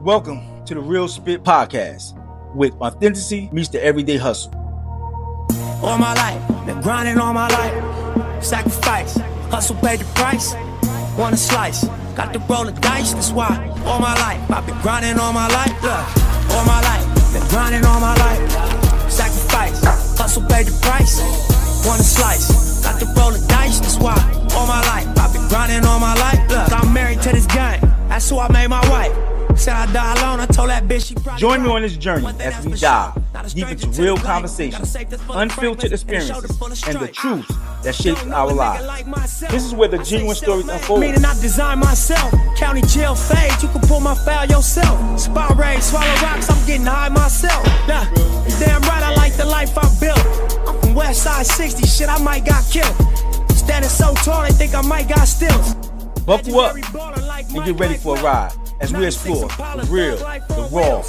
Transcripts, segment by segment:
Welcome to the Real Spit Podcast, with authenticity meets the everyday hustle. All my life, been grinding all my life. Sacrifice, hustle paid the price. Want a slice, got to roll the dice. That's why all my life, I've been grinding all my life. Look, all my life, been grinding all my life. Sacrifice, hustle paid the price. Want a slice, got to roll the dice. That's why all my life, I've been grinding all my life. Look, I'm married to this game. That's who I made my wife. Said I die alone, I told that bitch she probably. Join me on this journey as we dive deep into real conversations, unfiltered experiences, and the truth that shapes our lives. This is where the genuine stories unfold. Meaning I design myself. County jail fade, you can pull my file yourself. Spy raid, swallow rocks, I'm getting high myself. Nah, damn right, I like the life I built. I'm from West Side 60, shit, I might got killed. Standing so tall, they think I might got stills. Buckle up and get ready for a ride as we explore the real, the raw,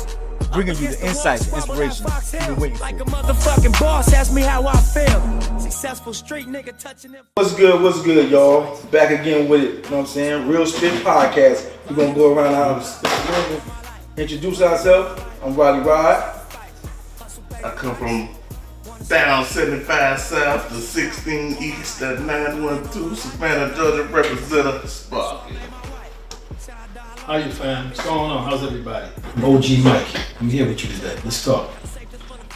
bringing you the insights and inspiration you've been waiting for. Like a motherfucking boss, ask me how I feel. Successful street nigga touching it. What's good, y'all? Back again with it, you know what I'm saying? Real Spit Podcast. We're going to go around the house, introduce ourselves. I'm Roddy Rod. I come from down 75 South to 16 East at 912 Savannah, Georgia, representative Sparky. How you fam? What's going on? How's everybody? I'm OG Mike. I'm here with you today. Let's talk.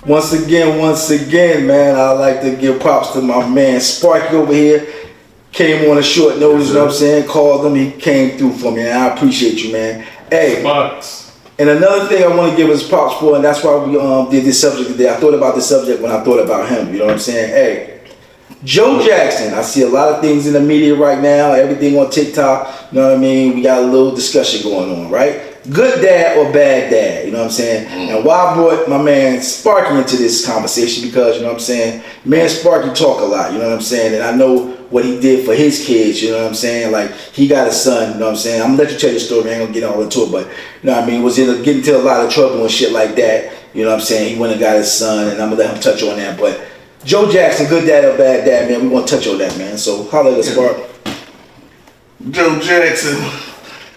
Once again, man, I'd like to give props to my man Sparky over here. Came on a short notice, you know what I'm saying? Called him, he came through for me, and I appreciate you, man. Hey, Sparks. And another thing I want to give us props for, and that's why we did this subject today. I thought about this subject when I thought about him, you know what I'm saying? Hey, Joe Jackson, I see a lot of things in the media right now, everything on TikTok, you know what I mean? We got a little discussion going on, right? Good dad or bad dad, you know what I'm saying? And why I brought my man Sparky into this conversation, because, you know what I'm saying, man Sparky talk a lot, you know what I'm saying? And I know what he did for his kids, you know what I'm saying? Like, he got a son, you know what I'm saying? I'm gonna let you tell your story, I ain't gonna get all into it, but, you know what I mean, was getting into a lot of trouble and shit like that, you know what I'm saying? He went and got his son, and I'm gonna let him touch on that, but Joe Jackson, good dad or bad dad, man, we want to touch on that, man. So, holla at us, Spark. Joe Jackson,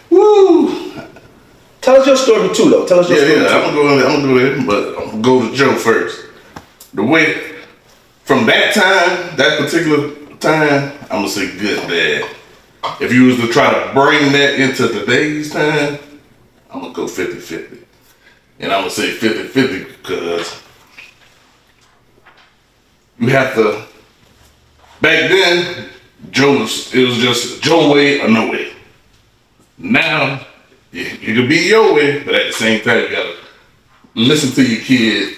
woo! Tell us your story too, though. Tell us your story too. I'm gonna do it, but I'm gonna go to Joe first. The way, from that time, that particular time, I'm gonna say good dad. If you was to try to bring that into today's time, I'm gonna go 50-50. And I'm gonna say 50-50 because you have to, back then, it was just Joe way or no way. Now, it could be your way, but at the same time, you gotta listen to your kid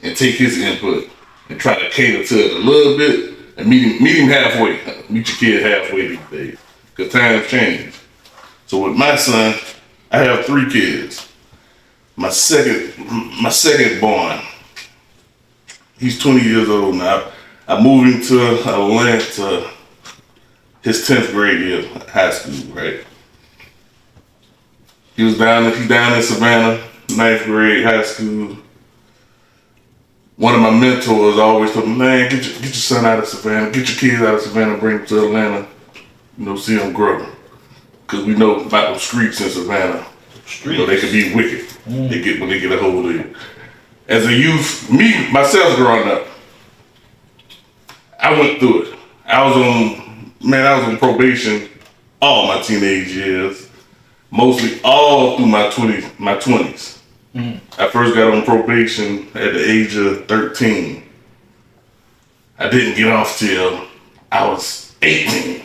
and take his input and try to cater to it a little bit and meet him halfway. Meet your kid halfway these days, because times change. So with my son, I have 3 kids. My second born, he's 20 years old now. I moved him to Atlanta, his 10th grade year, high school, right? He's down in Savannah, 9th grade, high school. One of my mentors always told me, man, get your son out of Savannah, get your kids out of Savannah, bring them to Atlanta, you know, see them grow. Because we know about the streets in Savannah. You know, they can be wicked. When they get a hold of you. As a youth, myself growing up, I went through it. I was on probation all my teenage years, mostly all through my 20s. I first got on probation at the age of 13. I didn't get off till I was 18.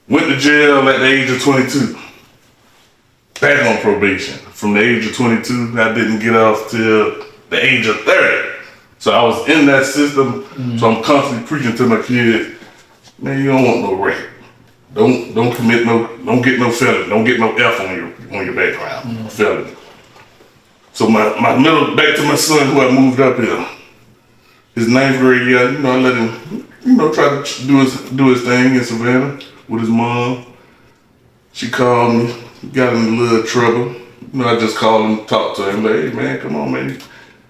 Went to jail at the age of 22. Back on probation. From the age of 22, I didn't get off till the age of 30. So I was in that system, so I'm constantly preaching to my kids, man, you don't want no rape. Don't get no felony, don't get no F on your background, felony. So back to my son who I moved up here, his 9th grade year, you know, I let him, you know, try to do his thing in Savannah with his mom. She called me, got in a little trouble. You know, I just called him, talked to him, like, hey man, come on man,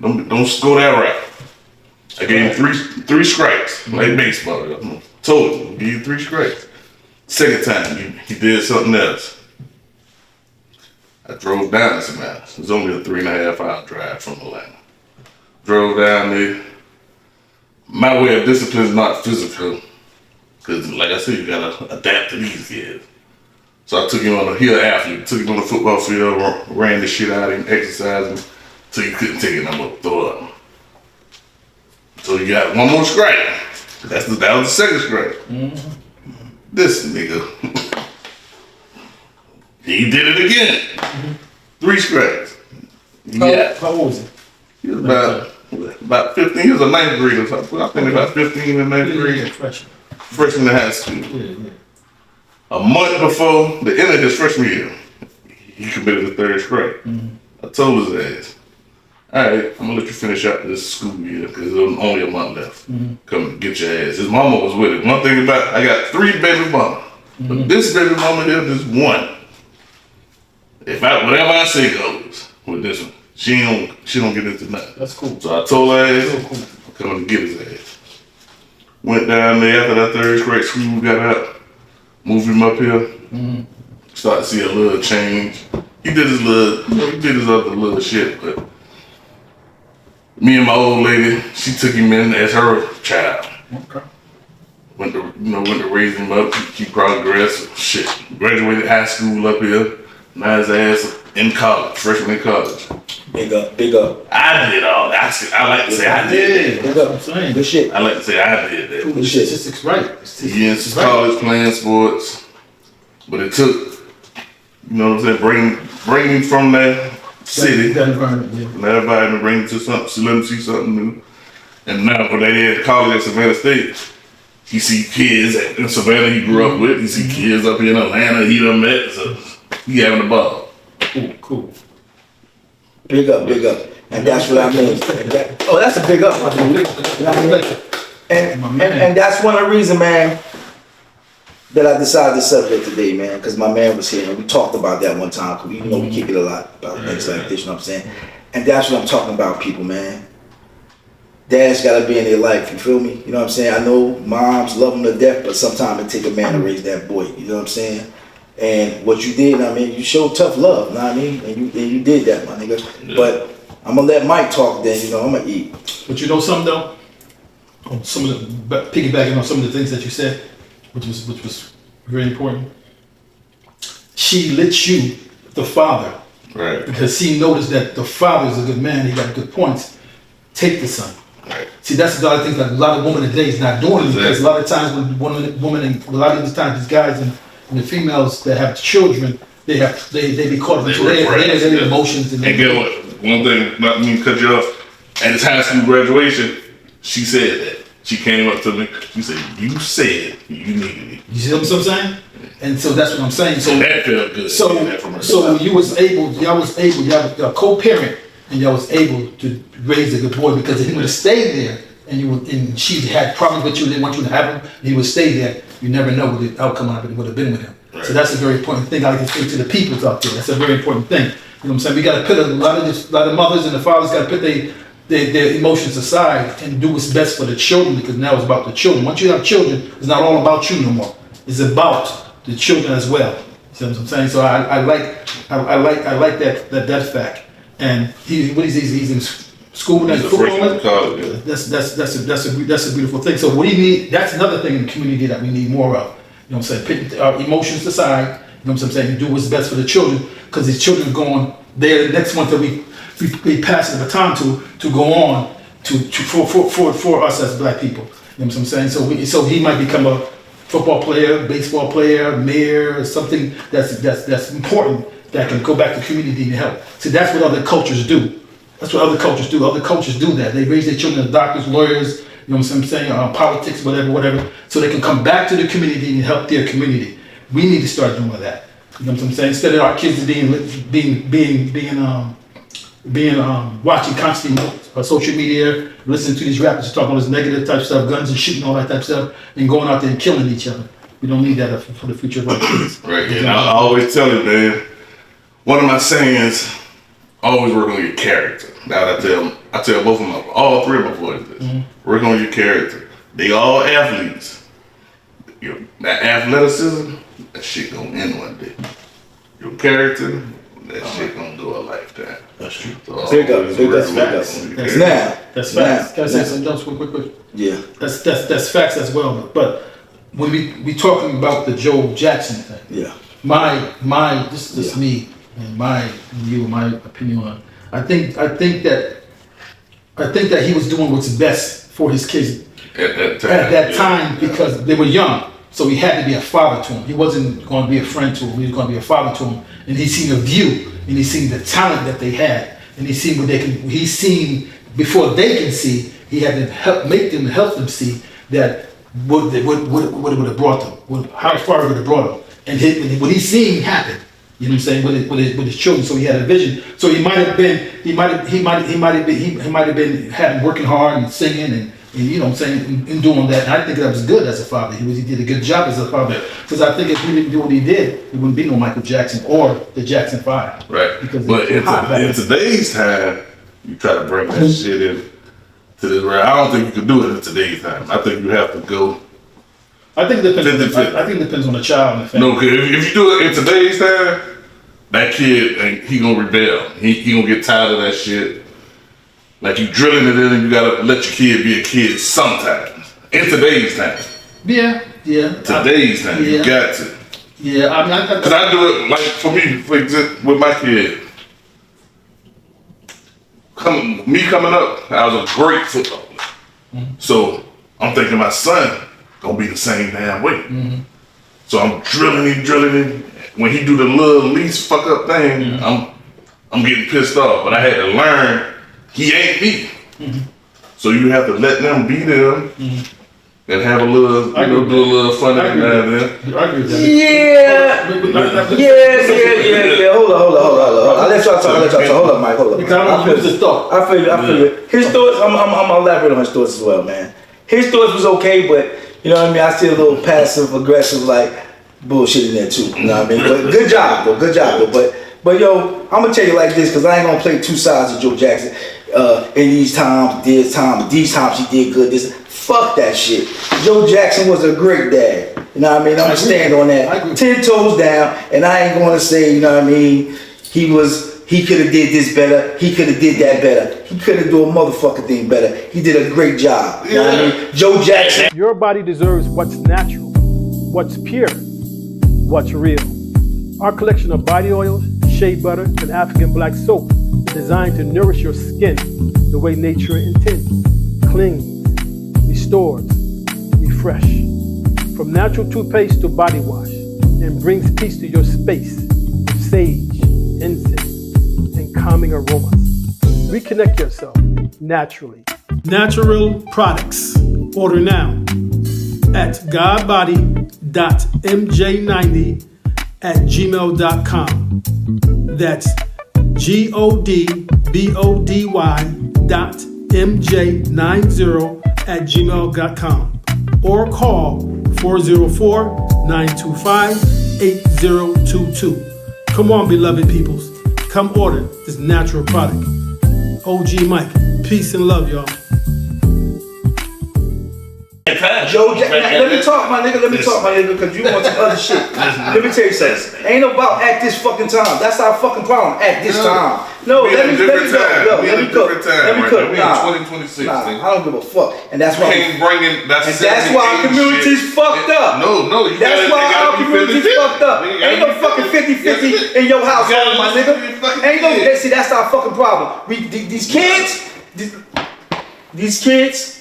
don't go that route. I gave him three strikes, like baseball. I told him, give you 3 strikes. Second time, he did something else. I drove down to Savannah. It was only a 3.5 hour drive from Atlanta. Drove down there. My way of discipline is not physical. Because, like I said, you gotta adapt to these kids. So I took him on he an athlete, took him on the football field, ran the shit out of him, exercised him, till he couldn't take it no more, throw up. So you got one more scrape. That was the second scrape. Mm-hmm. This nigga, he did it again. Mm-hmm. 3 scrapes. Yeah. How old was he? He was about 15. He was a 9th grader. So I think about 15 in 9th grade. Freshman in high school. Yeah. A month before the end of his freshman year, he committed the 3rd scrape. Mm-hmm. I told his ass, all right, I'm gonna let you finish out this school year because there's only a month left. Mm-hmm. Come get your ass. His mama was with it. One thing about I got 3 baby mamas, but this baby mama here is 1. Whatever I say goes with this one. She don't get into nothing. That's cool. So I told her ass, I'm coming to get his ass. Went down there after that 3rd grade school, got out, moved him up here. Mm-hmm. Started to see a little change. He did his other little shit, but me and my old lady, she took him in as her child. Okay. Went to raise him up, keep progress. Shit, graduated high school up here. Now his ass in college, freshman in college. Big up. I did all that. I like to say I did. Big up. I'm saying good shit. I like to say I did that. Good shit. Statistics right. He in college playing sports, but it took, you know what I'm saying, bring him from that city, that environment, yeah. and everybody bring him to something, let him see something new. And now when they in college at Savannah State, he see kids in Savannah he grew up with. He see kids up here in Atlanta he done met. So he having a ball. Cool. Big up. And that's what I mean. That's a big up, my dude. You know what I mean? And that's one of the reasons, man, that I decided to subject today, man, because my man was here and we talked about that one time, because we kick it a lot about things like this, you know what I'm saying? And that's what I'm talking about, people, man. Dad's got to be in their life, you feel me? You know what I'm saying? I know moms love them to death, but sometimes it take a man to raise that boy, you know what I'm saying? And what you did, I mean, you showed tough love, you know what I mean? And you did that, my nigga. Yeah. But I'm going to let Mike talk then, I'm going to eat. But you know something, though? Some of the, piggybacking on some of the things that you said, which was very important. She lit you, the father, right? Because she noticed that the father is a good man. He got good points. Take the son. Right. See, that's a lot of things that a lot of women today is not doing. Exactly. Because a lot of times when women and a lot of these times these guys and the females that have children, they be caught up into their emotions and get what? One thing, not me to cut you off. At his high school graduation, she said that. She came up to me. She said, "You said you needed it." You see what I'm saying? And so that's what I'm saying. So that felt good. So y'all was a co-parent, and y'all was able to raise a good boy, because if he would have stayed there and she had problems with you, didn't want you to have him, and he would stay there, you never know what the outcome of it would have been with him. Right. So that's a very important thing. I like to say to the people out there. That's a very important thing. You know what I'm saying? We got to put a lot of mothers and the fathers got to put their emotions aside and do what's best for the children, because now it's about the children. Once you have children, it's not all about you no more. It's about the children as well. You see what I'm saying? So I like that fact. And he's in school and football. College, yeah. That's a beautiful thing. So we need, that's another thing in the community that we need more of. You know what I'm saying? Put our emotions aside. You know what I'm saying? Do what's best for the children, because these children are going there the next month that we pass the baton to go on for us as black people. You know what I'm saying? So he might become a football player, baseball player, mayor, or something that's important that can go back to community and help. See, that's what other cultures do. That's what other cultures do. Other cultures do that. They raise their children as doctors, lawyers, you know what I'm saying, politics, whatever, so they can come back to the community and help their community. We need to start doing that. You know what I'm saying? Instead of our kids being watching constantly social media, listening to these rappers talking all this negative type stuff, guns and shooting, all that type of stuff, and going out there and killing each other. We don't need that for the future of our kids. Right. And I always tell you, man, one of my sayings, always work on your character. Now I tell both of them, all 3 of my boys this. Mm-hmm. Work on your character. They all athletes. That athleticism, that shit gonna end one day. Your character, that shit gonna do a lifetime. That's true. So Big up, always big up, remember big up. when you That's get- Now, That's facts. now, Can I say now. something else quick? Yeah. That's facts as well. But when we talking about the Joe Jackson thing, Yeah. my this is Yeah. me and my opinion on it. I think that he was doing what's best for his kids at that time. at that yeah. time because they were young. So he had to be a father to him. He wasn't going to be a friend to him. He was going to be a father to him. And he seen the view, and he seen the talent that they had, and he seen what they can. He seen before they can see. He had to help them see that what it would have brought them, how far it would have brought them, and what he seen happen. You know what I'm saying with his children. So he had a vision. So he might have been had working hard and singing and you know what I'm saying, and doing that. And I think that was good as a father. He did a good job as a father. Because I think if he didn't do what he did, it wouldn't be no Michael Jackson or the Jackson 5. Right. Because But in today's time, you try to bring that shit in to this realm. I don't think you could do it in today's time. I think you have to go. I think it depends. 50-50. I think it depends on the child and the family. No, because if you do it in today's time, that kid, he gonna rebel. He gonna get tired of that shit. Like you drilling it in and you gotta let your kid be a kid sometimes. In today's time. Yeah. Today's time, you got to. Yeah, I mean, Cause I do it like for me, with my kid. Coming up, I was a great footballer. Mm-hmm. So I'm thinking my son gonna be the same damn way. Mm-hmm. So I'm drilling him. When he do the little least fuck up thing, I'm getting pissed off. But I had to learn he ain't me. Mm-hmm. So you have to let them be them and have a little, do a little fun every now and then. I agree with that. Yeah. Hold on. I'll let y'all talk. Hold up, Mike. Hold up. Because I don't know his thought. I feel you. His thoughts, I'm gonna elaborate on his thoughts as well, man. His thoughts was okay, but you know what I mean? I see a little passive aggressive like bullshit in there too. You know what I mean? But good job though. But yo, I'm gonna tell you like this, because I ain't gonna play two sides of Joe Jackson. In these times, these times he did good. Fuck that shit. Joe Jackson was a great dad. You know what I mean? I'm gonna stand on that. 10 toes down, and I ain't gonna say, you know what I mean, he could have did this better, he could have did that better. He couldn't do a motherfucking thing better. He did a great job. You know what I mean? Joe Jackson. Your body deserves what's natural, what's pure, what's real. Our collection of body oils, shea butter, and African black soap is designed to nourish your skin the way nature intends. Cleans, restores, refresh. From natural toothpaste to body wash, and brings peace to your space with sage, incense, and calming aromas. Reconnect yourself naturally. Natural products. Order now at godbody.mj90@gmail.com. That's godbody.mj90@gmail.com, or call 404-925-8022. Come on, beloved peoples. Come order this natural product. OG Mike, peace and love, y'all. Joe Jackson. Let me talk, my nigga, because you want some other shit. Let me tell you something. Ain't about at this fucking time. That's our fucking problem. At this time. No, let me cook. Let me cook. Nah, 2026. I don't give a fuck. And that's why. That's why our community's fucked up. No. That's why our community's fucked up. Ain't no fucking 50-50 in your household, my nigga. Ain't no. See, that's our fucking problem. These kids.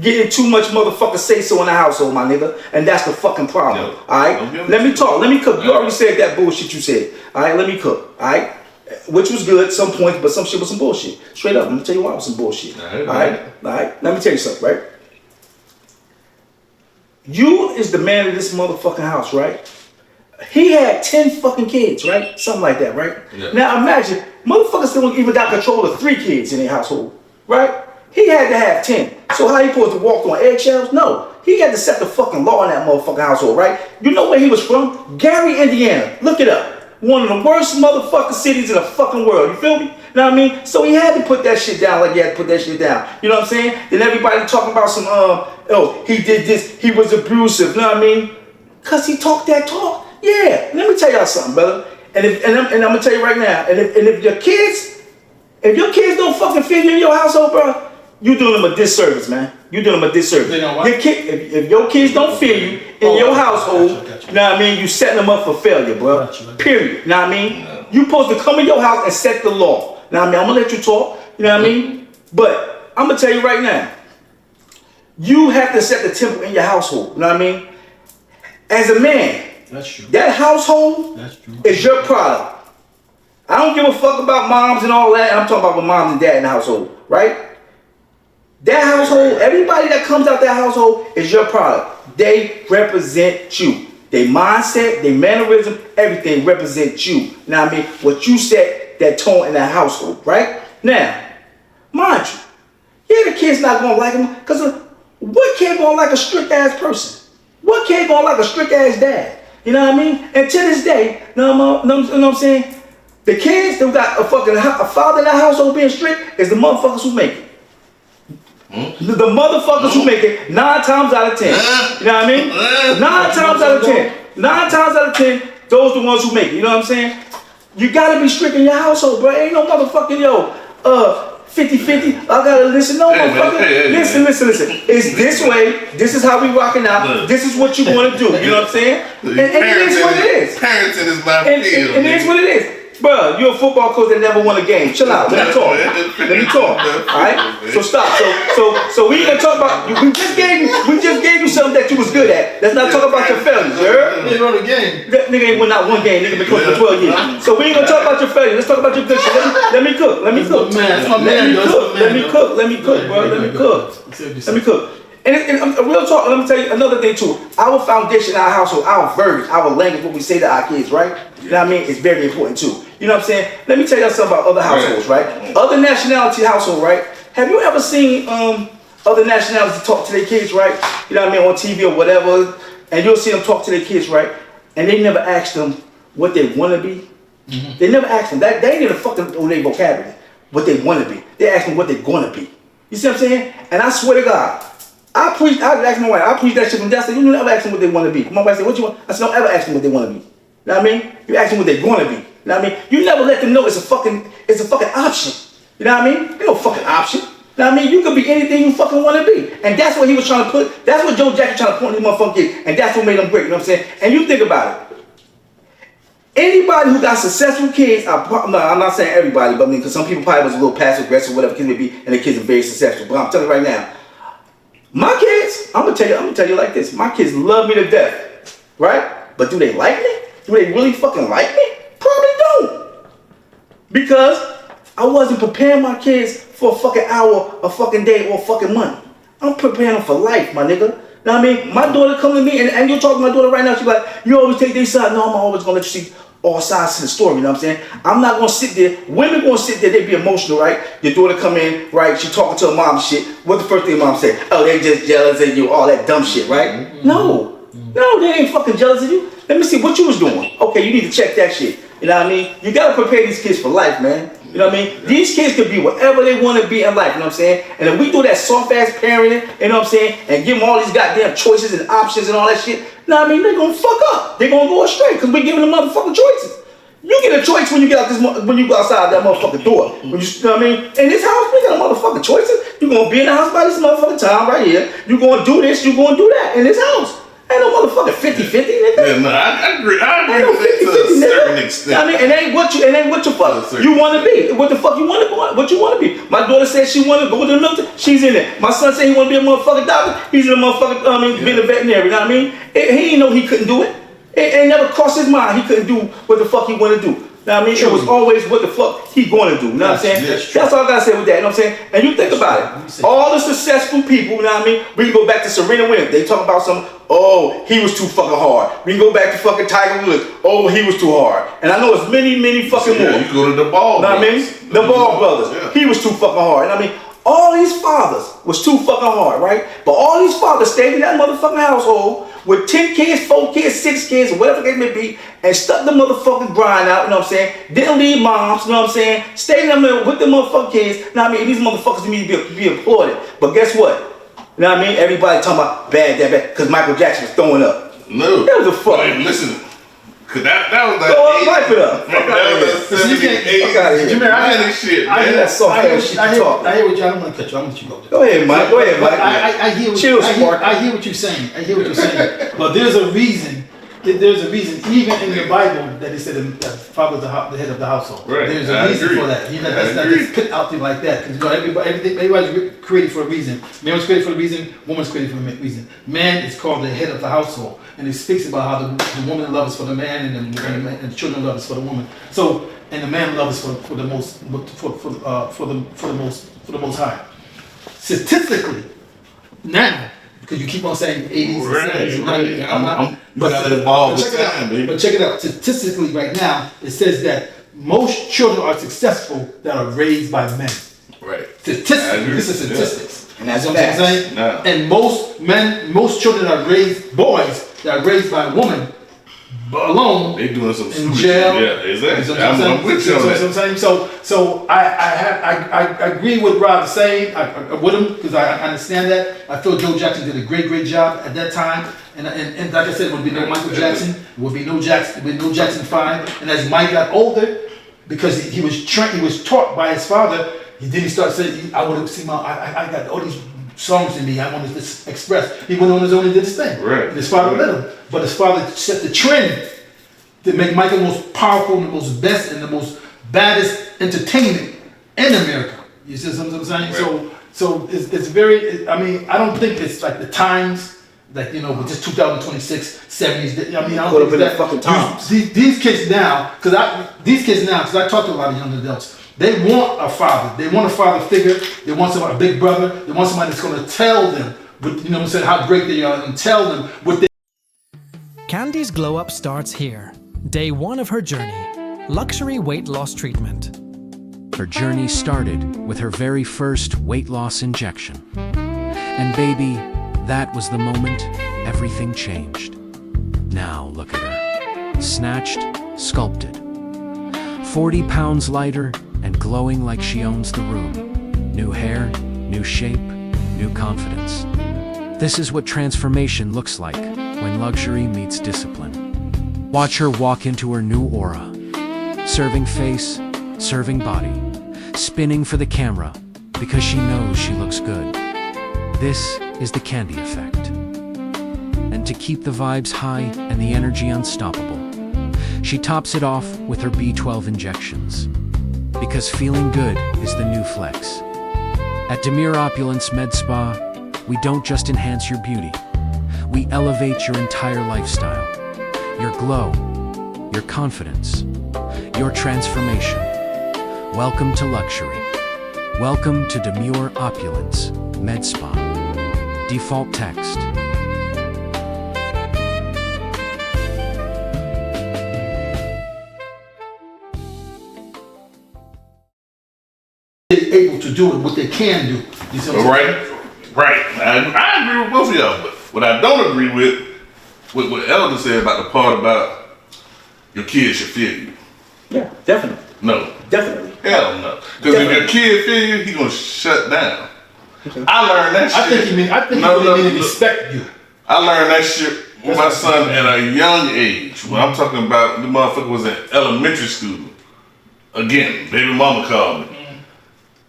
Getting too much motherfucker say so in the household, my nigga, and that's the fucking problem. All right, let me talk. Let me cook. You already said that bullshit you said. All right, let me cook. All right, which was good some points, but some shit was some bullshit. Straight up, let me tell you why it was some bullshit. All right. Let me tell you something, right? You is the man of this motherfucking house, right? He had 10 fucking kids, right? Something like that, right? Yeah. Now imagine, motherfuckers still even got control of 3 kids in their household, right? He had to have 10. So how he supposed to walk on eggshells? No. He had to set the fucking law in that motherfucking household, right? You know where he was from? Gary, Indiana. Look it up. One of the worst motherfucking cities in the fucking world. You feel me? You know what I mean? So he had to put that shit down like he had to put that shit down. You know what I'm saying? Then everybody talking about some, he did this, he was abusive. You know what I mean? Because he talked that talk. Yeah. Let me tell y'all something, brother. I'm gonna tell you right now, and if your kids don't fucking fit you in your household, bro, you doing them a disservice, man. You doing them a disservice. They know what? If your kids don't fit you in your household, gotcha. you know what I mean? You setting them up for failure, bro. Gotcha. Period. You know what I mean? You supposed to come in your house and set the law. You know what I mean? I'm gonna let you talk. You know what I mean? But I'm gonna tell you right now, you have to set the temple in your household. You know what I mean? As a man, That's true. that household That's true. is your product. I don't give a fuck about moms and all that. I'm talking about moms and dad in the household, right? That household, everybody that comes out that household is your product. They represent you. Their mindset, their mannerism, everything represents you. You know what I mean? What you set that tone in that household, right? Now, mind you, yeah, the kid's not gonna like him, because what kid gonna like a strict ass person? What kid gonna like a strict ass dad? You know what I mean? And to this day, you know what I'm saying? The kids that got a father in that household being strict is the motherfuckers who make it. The motherfuckers who make it 9 times out of 10. You know what I mean? 9 times out of 10. 9 times out of 10, those the ones who make it. You know what I'm saying? You gotta be strict in your household, bro. Ain't no motherfucking 50-50. I gotta listen. No, motherfucker. Listen. It's this way. This is how we rocking out. This is what you want to do. You know what I'm saying? And it is what it is. Parenting is my And it is what it is. Bro, you're a football coach that never won a game. Chill out. Let me talk. Alright? So stop. So we ain't gonna talk about we just gave you something that you was good at. Let's not talk about your failures, you heard? They won a game. That nigga ain't won not one game, nigga been coaching for 12 years. So we ain't gonna talk about your failures. Let's talk about your good shit. Let me cook. Let me cook, bro. And real talk, let me tell you another thing too. Our foundation, our household, our verbiage, our language, what we say to our kids, right? You know what I mean? It's very important too. You know what I'm saying? Let me tell you something about other households, right? Other nationality household, right? Have you ever seen other nationalities talk to their kids, right? You know what I mean? On TV or whatever, and you'll see them talk to their kids, right? And they never ask them what they want to be. They never ask them. They ain't even fucking on their vocabulary what they want to be. They ask them what they're gonna be. You see what I'm saying? And I swear to God, I ask my wife, I preach that shit from yesterday. You never ask them what they want to be. My wife said, what you want? I said, don't ever ask them what they want to be. You know what I mean? You ask them what they're going to be. You know what I mean? You never let them know it's a fucking option. You know what I mean? Ain't no fucking option. You know what I mean? You can be anything you fucking want to be. And that's what he was trying to put, that's what Joe Jackson trying to point these motherfucking kids. And that's what made them great. You know what I'm saying? And you think about it. Anybody who got successful kids, I'm not saying everybody, but I mean, because some people probably was a little passive aggressive, whatever kids may be, and the kids are very successful. But I'm telling you right now, my kids, I'm gonna tell you like this. My kids love me to death, right? But do they like me? Do they really fucking like me? Probably don't. Because I wasn't preparing my kids for a fucking hour, a fucking day, or a fucking month. I'm preparing them for life, my nigga. Know what I mean? My daughter come to me, and you're talking to my daughter right now, she's like, you always take this side. No, I'm always gonna let you see all sides to the story, you know what I'm saying? I'm not gonna sit there, women gonna sit there, they be emotional, right? Your daughter come in, right? She talking to her mom and shit. What the first thing mom say? Oh, they just jealous of you, all that dumb shit, right? No, they ain't fucking jealous of you. Let me see what you was doing. Okay, you need to check that shit. You know what I mean? You gotta prepare these kids for life, man. You know what I mean? These kids could be whatever they want to be in life, you know what I'm saying? And if we do that soft ass parenting, you know what I'm saying? And give them all these goddamn choices and options and all that shit, you know what I mean? They're gonna fuck up. They're gonna go astray because we're giving them motherfucking choices. You get a choice when you get out when you go outside that motherfucking door. When you know what I mean? In this house, we got motherfucking choices. You're gonna be in the house by this motherfucking time right here. You're gonna do this, you're gonna do that in this house. Ain't no motherfucking 50-50, nigga. Yeah, no, I agree. I agree with that to a certain extent. I mean, it ain't what you fuck you want to be. What the fuck you want to go? What you want to be? My daughter said she want to go to the military. She's in it. My son said he want to be a motherfucking doctor. He's in a motherfucking being a veterinary. You know what I mean? He ain't know he couldn't do it. It never crossed his mind he couldn't do what the fuck he want to do. You know what I mean? It was always what the fuck he going to do. You know what I'm saying? That's all I got to say with that. You know what I'm saying? And you think about it. All the successful people, you know what I mean? We can go back to Serena Williams. They talk about oh, he was too fucking hard. We can go back to fucking Tiger Woods. Oh, he was too hard. And I know it's many fucking more. You go to the Ball brothers. You know what I mean? The Ball brothers. Yeah. He was too fucking hard. You know what I mean? All these fathers was too fucking hard, right? But all these fathers stayed in that motherfucking household with 10 kids, 4 kids, 6 kids, or whatever the case may be, and stuck the motherfucking grind out, you know what I'm saying? Didn't leave moms, you know what I'm saying? Stayed in them with the motherfucking kids. You know what I mean? These motherfuckers need to be applauded. But guess what? You know what I mean? Everybody talking about bad, because Michael Jackson was throwing up. No. That was a fuck. Listen, Cause that was like. Go up, wipe it up. Fuck out of here. So you can't- Fuck out of here. Jameer, I That shit, I man. hear That's so I hear fast what- I you hear- talk. I hear what you. I don't want to cut you. I'm gonna let you go. Go ahead, Mike. Go ahead, But Mike. I hear what Chill, I hear, Spark. I hear what you're saying. I hear what you're saying. But there's a reason. There's a reason, even in the Bible, that they said that father's the head of the household. Right. There's I a reason agree. for that. You know, I that's not agree. just put out there like that. Because everybody's created for a reason. Man was created for a reason. Woman's created for a reason. Man is called the head of the household, and it speaks about how the woman loves for the man, and the children love is for the woman. So, and the man loves for the most high. Statistically, now, because you keep on saying 80s and 70s and 90s, I'm gotta evolve with time, baby. but check it out. Statistically, right now, it says that most children are successful that are raised by men. Right. I Statistically, agree. this is statistics. And that's You know what I'm facts. saying? Yeah. And most children are raised, boys that are raised by a woman alone They doing some in stupid jail. shit. Yeah, exactly. You know what I'm with you on what I'm that. saying? So I agree with Rob saying, I with him, because I understand that. I feel Joe Jackson did a great job at that time. And like I said, would be no Michael Jackson, would be no Jackson 5. And as Mike got older, because he was taught by his father, he started saying, I want to see I got all these songs in me I wanted to express. He went on his own and did his thing. Right. And his father let him. But his father set the trend to make Michael the most powerful and the most best and the most baddest entertainment in America. You see what I'm saying? Right. So it's very, I mean, I don't think it's like the times, like, you know, with this 2026, 70s, I mean, I Caught don't up think in that, the fucking times. These kids now, because I talk to a lot of young adults, they want a father. They want a father figure. They want somebody, a big brother. They want somebody that's going to tell them, you know what I'm saying, how great they are, and tell them what they. Candy's glow up starts here. Day one of her journey. Luxury weight loss treatment. Her journey started with her very first weight loss injection. And baby, that was the moment everything changed. Now look at her. Snatched, sculpted. 40 pounds lighter and glowing like she owns the room. New hair, new shape, new confidence. This is what transformation looks like when luxury meets discipline. Watch her walk into her new aura. Serving face, serving body. Spinning for the camera because she knows she looks good. This is the Candy effect. And to keep the vibes high and the energy unstoppable, she tops it off with her B12 injections. Because feeling good is the new flex. At Demir Opulence Med Spa, we don't just enhance your beauty. We elevate your entire lifestyle. Your glow, your confidence, your transformation. Welcome to luxury. Welcome to Demure Opulence Med Spa. Default text. They're able to do it, what they can do. You see what I'm saying? Right. I agree with both of y'all, but what I don't agree with what Elder said about the part about your kids should feel you. Yeah, definitely. No. Definitely. Hell no. Because if your kid feel you, he gonna shut down. I learned that shit. I think he mean to respect you. I learned that shit with my son at a young age. When I'm talking about the motherfucker was in elementary school. Again, baby mama called me.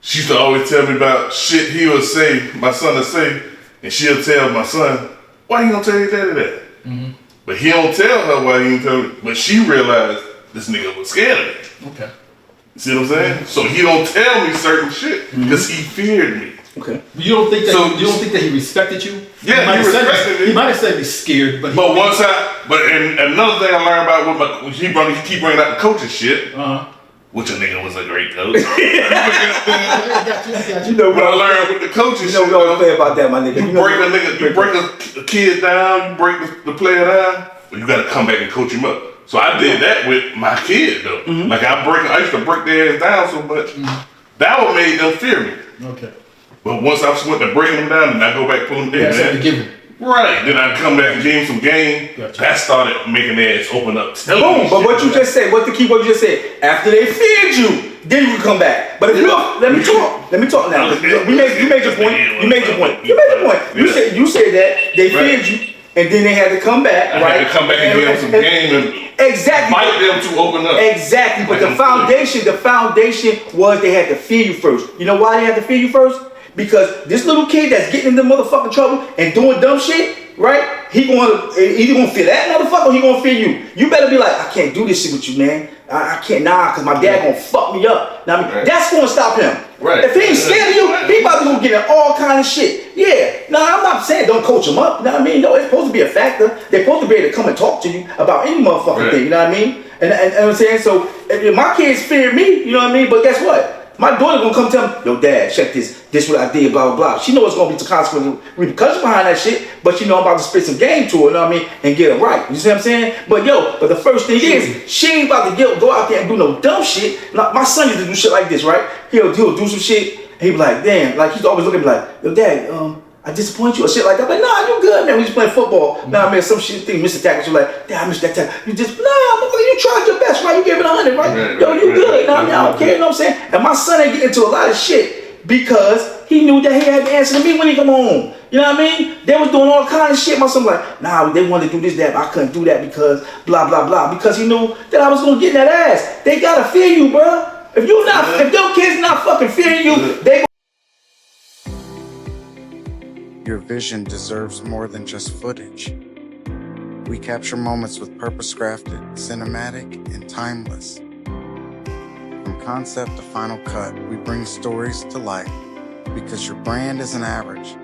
She used to always tell me about shit he would say, my son would say, and she'll tell my son, why you gonna tell your daddy that? Mm-hmm. But he don't tell her why he didn't tell me. But she realized this nigga was scared of me. Okay. You see what I'm saying? So he don't tell me certain shit because he feared me. Okay. You don't think that So- you don't think that he respected you? Yeah, might he have said respected me. He might have said he's scared, but But and another thing I learned about he keep bringing out the coaching shit, which a nigga was a great coach. You know But I what? learned with the coaching You shit, know what I'm saying about that, my nigga. you break a kid down, you break the player down, but you got to come back and coach him up. So I did that with my kid though. Mm-hmm. Like I used to break their ass down so much. That what made them fear me. okay. But once I went to breaking them down, and I go back pull them Yeah, down, so to give him. right? Then I come back and give him some game. Gotcha. That started making their ass open up. Boom. But what you just said, what's the key word you just said? After they feared you, then you can come back. But if you let me talk now. You made your point. You made your point. You said that they feared you. and then they had to come back, I right? had to come back and give them some game and exactly. fight them to open up. Exactly, but the foundation was they had to fear you first. You know why they had to fear you first? Because this little kid that's getting into motherfucking trouble and doing dumb shit, right? He either gonna fear that motherfucker or he gonna fear you. You better be like, I can't do this shit with you, man. I can't, cause my dad gonna fuck me up. Now, I mean, that's gonna stop him. Right. If he ain't scared of you, he about to go get in all kind of shit. Yeah. No, I'm not saying don't coach him up. You know what I mean? No, it's supposed to be a factor. They're supposed to be able to come and talk to you about any motherfucking thing. You know what I mean? And I'm saying, so if my kids fear me, you know what I mean? But guess what? My daughter gonna come tell me, yo, dad, check this. This what I did, blah, blah, blah. She knows it's gonna be consequences, repercussions behind that shit, but she know I'm about to spit some game to her, you know what I mean? And get her right. You see what I'm saying? But the first thing is, she ain't about to go out there and do no dumb shit. Like, my son used to do shit like this, right? He'll do some shit, and he be like, damn, like he's always looking at me like, yo, dad, I disappoint you or shit like that. But nah, you good, man. We just playing football. Nah, man, some shit thing, Mr. Tackle, you like, damn, I missed that tackle. You just, nah, motherfucker, you tried your best, right? You gave it 100, right? Yo, you good. You know what I mean? I don't care, you know what I'm saying? And my son ain't getting into a lot of shit because he knew that he had to answer to me when he come home. You know what I mean? They was doing all kind of shit. My son was like, nah, they wanted to do this, that, but I couldn't do that because blah, blah, blah. Because he knew that I was gonna get in that ass. They gotta fear you, bro. If your kids not fucking fearing you, they Your vision deserves more than just footage. We capture moments with purpose-crafted, cinematic, and timeless. From concept to final cut, we bring stories to life because your brand isn't average,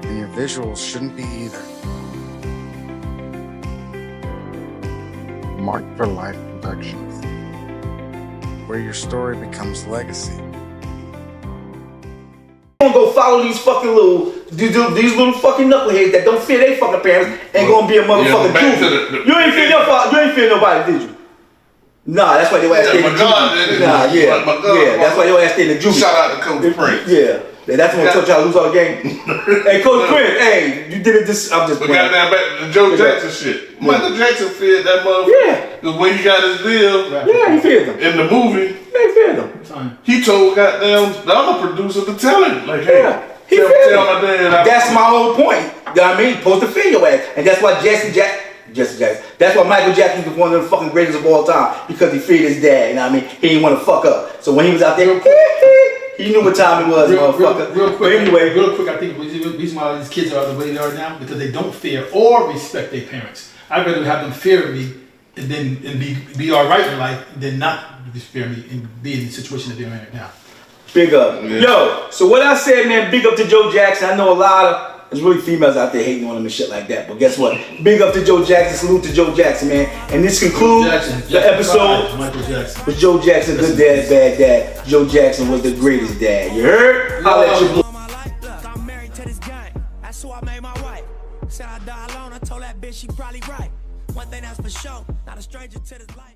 and your visuals shouldn't be either. Marked for Life Productions, where your story becomes legacy. gonna go follow these fucking these little fucking knuckleheads that don't fear their fucking parents and gonna be a motherfucking Jew. You ain't fear your father. You ain't fear nobody, did you? Nah, that's why your ass stayed in the Jew. Nah, yeah, that's why your ass stayed in the Jew. Shout out to Coach Prince. Yeah. That's when I told y'all to lose all the game. Hey, Coach Prince, hey, you did it this. I'm just. But goddamn back to the Joe Jackson shit. Michael Jackson feared that motherfucker. Yeah. Because when he got his deal, yeah, he feared them. In the movie, he feared them. He told goddamn the other producer to tell him, like, hey, he tell my dad. That's my whole point. You know what I mean? Supposed to fear your ass, and that's why Jesse Jackson. That's why Michael Jackson was one of the fucking greatest of all time, because he feared his dad. You know what I mean? He didn't want to fuck up. So when he was out there, he knew what time it was, motherfucker. Real quick, but anyway, real quick, I think the reason why these kids are the way they are now because they don't fear or respect their parents. I'd rather have them fear me and then be all right in life than not fear me and be in the situation that they're in right now. Big up. Yeah. Yo, so what I said, man, big up to Joe Jackson. I know a lot of there's really females out there hating on him and shit like that. But guess what? Big up to Joe Jackson. Salute to Joe Jackson, man. And this concludes the episode with Joe Jackson, good dad, bad dad. Joe Jackson was the greatest dad. You heard? I'll let you. Look, I'm married to this gang. That's who I made my wife. Said I die alone. I told that bitch she probably right. One thing that's for sure, not a stranger to this life.